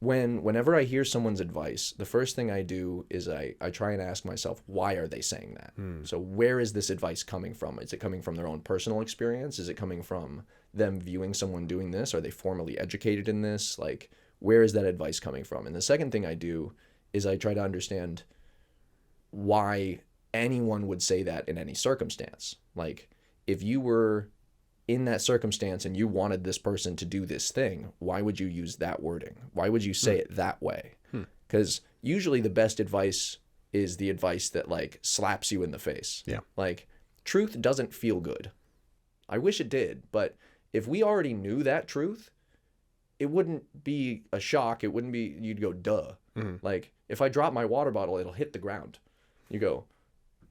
whenever I hear someone's advice, the first thing I do is I try and ask myself, why are they saying that? So where is this advice coming from? Is it coming from their own personal experience? Is it coming from them viewing someone doing this? Are they formally educated in this? Like, where is that advice coming from? And the second thing I do is I try to understand why anyone would say that in any circumstance. Like, if you were in that circumstance and you wanted this person to do this thing, why would you use that wording? Why would you say it that way? Because usually the best advice is the advice that like slaps you in the face. Yeah. Like, truth doesn't feel good. I wish it did, but if we already knew that truth, it wouldn't be a shock. It wouldn't be, you'd go, duh. Like, if I drop my water bottle, it'll hit the ground. You go,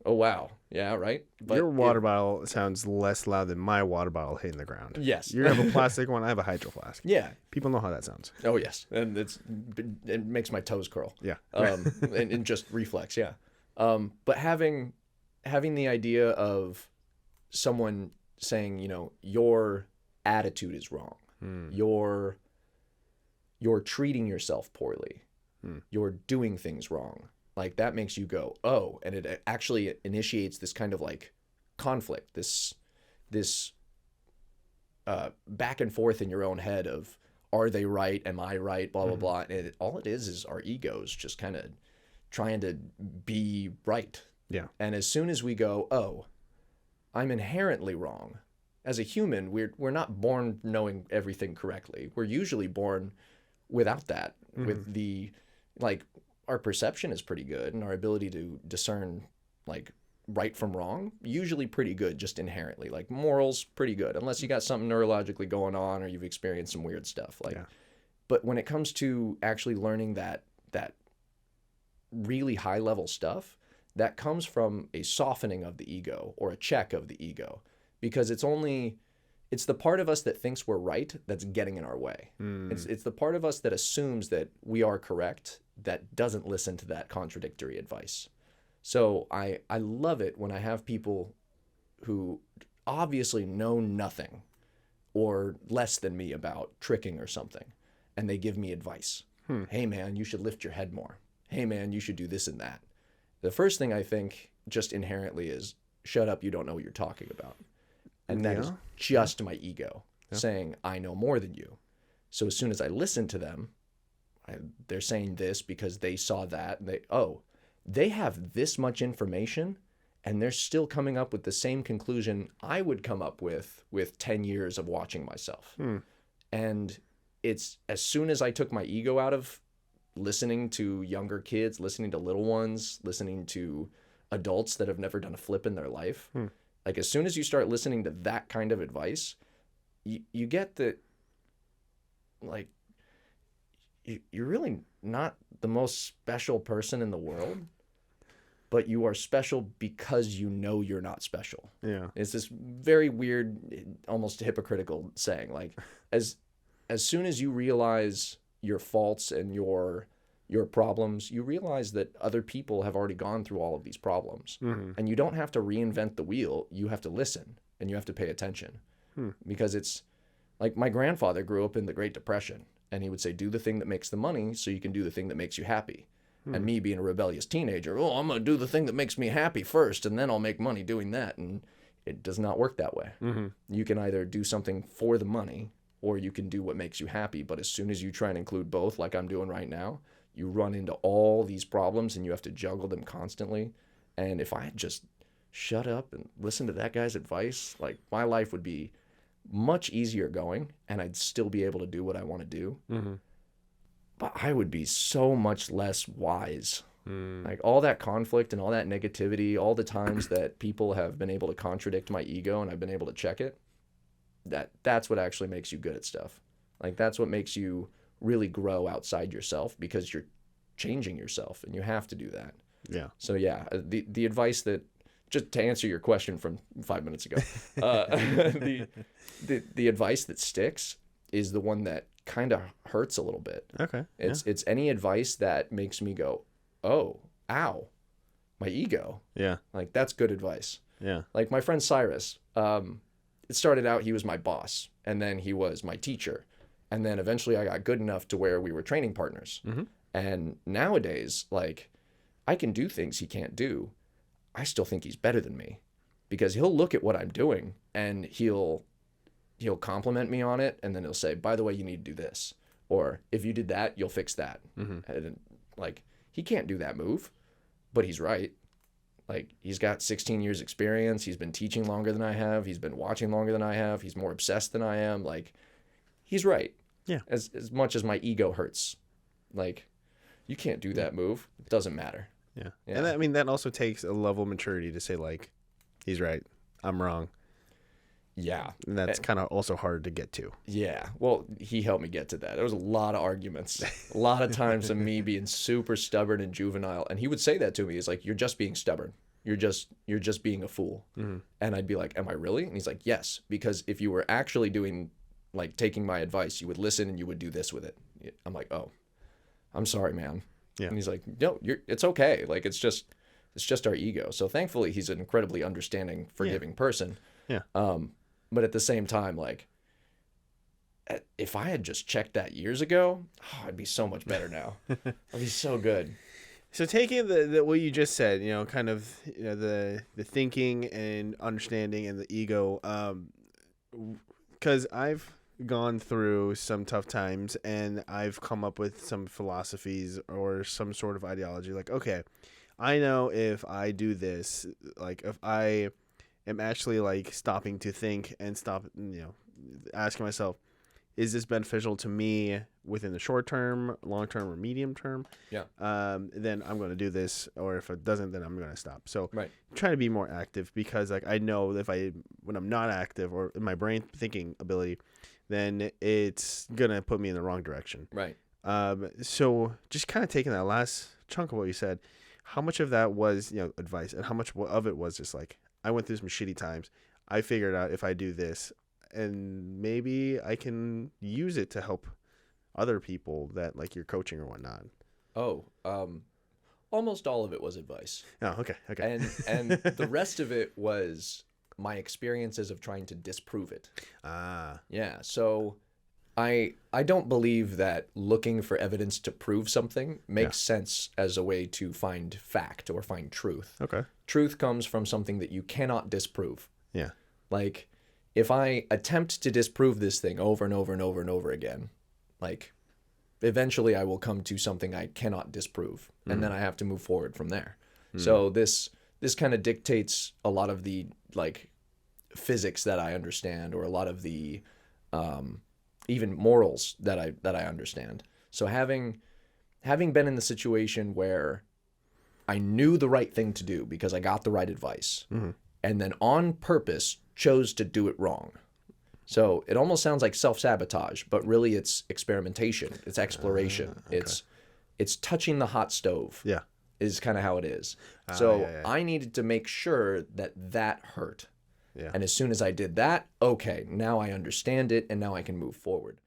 oh, wow. Yeah, right? But your water bottle sounds less loud than my water bottle hitting the ground. Yes. You have a plastic one. I have a hydro flask. Yeah. People know how that sounds. Oh, yes. And it makes my toes curl. Yeah. And just reflex, yeah. But having the idea of someone saying, you know, your attitude is wrong. You're treating yourself poorly. You're doing things wrong. Like, that makes you go, oh, and it actually initiates this kind of like conflict, this back and forth in your own head of, are they right? Am I right? Blah, blah, blah. And all it is our egos just kind of trying to be right. Yeah. And as soon as we go, oh, I'm inherently wrong. As a human, we're not born knowing everything correctly. We're usually born without that, with the, like, our perception is pretty good and our ability to discern like right from wrong, usually pretty good just inherently. Like, morals, pretty good, unless you got something neurologically going on or you've experienced some weird stuff. Like, but when it comes to actually learning that really high level stuff, that comes from a softening of the ego or a check of the ego, because it's the part of us that thinks we're right that's getting in our way. It's the part of us that assumes that we are correct that doesn't listen to that contradictory advice. So I love it when I have people who obviously know nothing or less than me about tricking or something, and they give me advice. Hey man, you should lift your head more. Hey man, you should do this and that. The first thing I think just inherently is, shut up, you don't know what you're talking about. And that is just my ego saying, I know more than you. So as soon as I listen to them, they're saying this because they saw that, and they have this much information, and they're still coming up with the same conclusion I would come up with 10 years of watching myself. And it's, as soon as I took my ego out of listening to younger kids, listening to little ones, listening to adults that have never done a flip in their life, like, as soon as you start listening to that kind of advice, you get that, like, you're really not the most special person in the world, but you are special because you know you're not special. Yeah. It's this very weird, almost hypocritical saying. Like, as soon as you realize your faults and your problems, you realize that other people have already gone through all of these problems. And you don't have to reinvent the wheel. You have to listen, and you have to pay attention. Because it's like, my grandfather grew up in the Great Depression, and he would say, do the thing that makes the money so you can do the thing that makes you happy. And me being a rebellious teenager, I'm going to do the thing that makes me happy first, and then I'll make money doing that. And it does not work that way. You can either do something for the money, or you can do what makes you happy. But as soon as you try and include both, like I'm doing right now, you run into all these problems, and you have to juggle them constantly. And if I had just shut up and listened to that guy's advice, like, my life would be much easier going, and I'd still be able to do what I want to do. But I would be so much less wise. Like, all that conflict and all that negativity, all the times that people have been able to contradict my ego and I've been able to check it, that's what actually makes you good at stuff. Like, that's what makes you really grow outside yourself, because you're changing yourself, and you have to do that. Yeah. So yeah, the advice that, just to answer your question from 5 minutes ago, the advice that sticks is the one that kind of hurts a little bit. Okay. It's any advice that makes me go, oh, ow, my ego. Yeah. Like, that's good advice. Yeah. Like, my friend Cyrus, it started out, he was my boss, and then he was my teacher. And then eventually I got good enough to where we were training partners. And nowadays, like, I can do things he can't do. I still think he's better than me because he'll look at what I'm doing and he'll compliment me on it. And then he'll say, by the way, you need to do this. Or if you did that, you'll fix that. And, like, he can't do that move, but he's right. Like, he's got 16 years experience. He's been teaching longer than I have. He's been watching longer than I have. He's more obsessed than I am. Like, he's right. Yeah. As much as my ego hurts. Like, you can't do that move. It doesn't matter. Yeah. And I mean, that also takes a level of maturity to say, like, he's right, I'm wrong. Yeah. And that's kind of also hard to get to. Yeah. Well, he helped me get to that. There was a lot of arguments, a lot of times of me being super stubborn and juvenile. And he would say that to me. He's like, you're just being stubborn. You're just being a fool. And I'd be like, am I really? And he's like, yes, because if you were actually doing, like, taking my advice, you would listen and you would do this with it. I'm like, oh, I'm sorry, man. Yeah. And he's like, no, it's okay. Like, it's just our ego. So thankfully he's an incredibly understanding, forgiving person. Yeah. But at the same time, like, if I had just checked that years ago, I'd be so much better now. I'd be so good. So taking the what you just said, you know, kind of, you know, the thinking and understanding and the ego, because I've gone through some tough times and I've come up with some philosophies or some sort of ideology. Like, okay, I know if I do this, like if I am actually like stopping to think and stop, you know, asking myself, is this beneficial to me within the short term, long term, or medium term? Yeah. Then I'm going to do this, or if it doesn't, then I'm going to stop. So right. I'm trying to be more active because, like, I know if when I'm not active or in my brain thinking ability, then it's going to put me in the wrong direction. Right. So just kind of taking that last chunk of what you said, how much of that was, you know, advice, and how much of it was just like, I went through some shitty times. I figured out if I do this, and maybe I can use it to help other people that, like, you're coaching or whatnot. Oh, almost all of it was advice. Oh, okay. And the rest of it was my experiences of trying to disprove it. Ah. Yeah. So I don't believe that looking for evidence to prove something makes sense as a way to find fact or find truth. Okay. Truth comes from something that you cannot disprove. Yeah. Like, if I attempt to disprove this thing over and over and over and over again, like, eventually I will come to something I cannot disprove, and then I have to move forward from there. So this kind of dictates a lot of the, like, physics that I understand, or a lot of the even morals that I understand. So having been in the situation where I knew the right thing to do because I got the right advice, and then on purpose chose to do it wrong. So it almost sounds like self-sabotage, but really it's experimentation, it's exploration, okay. it's touching the hot stove. Yeah. Is kind of how it is. I needed to make sure that hurt. Yeah. And as soon as I did that, okay, now I understand it and now I can move forward.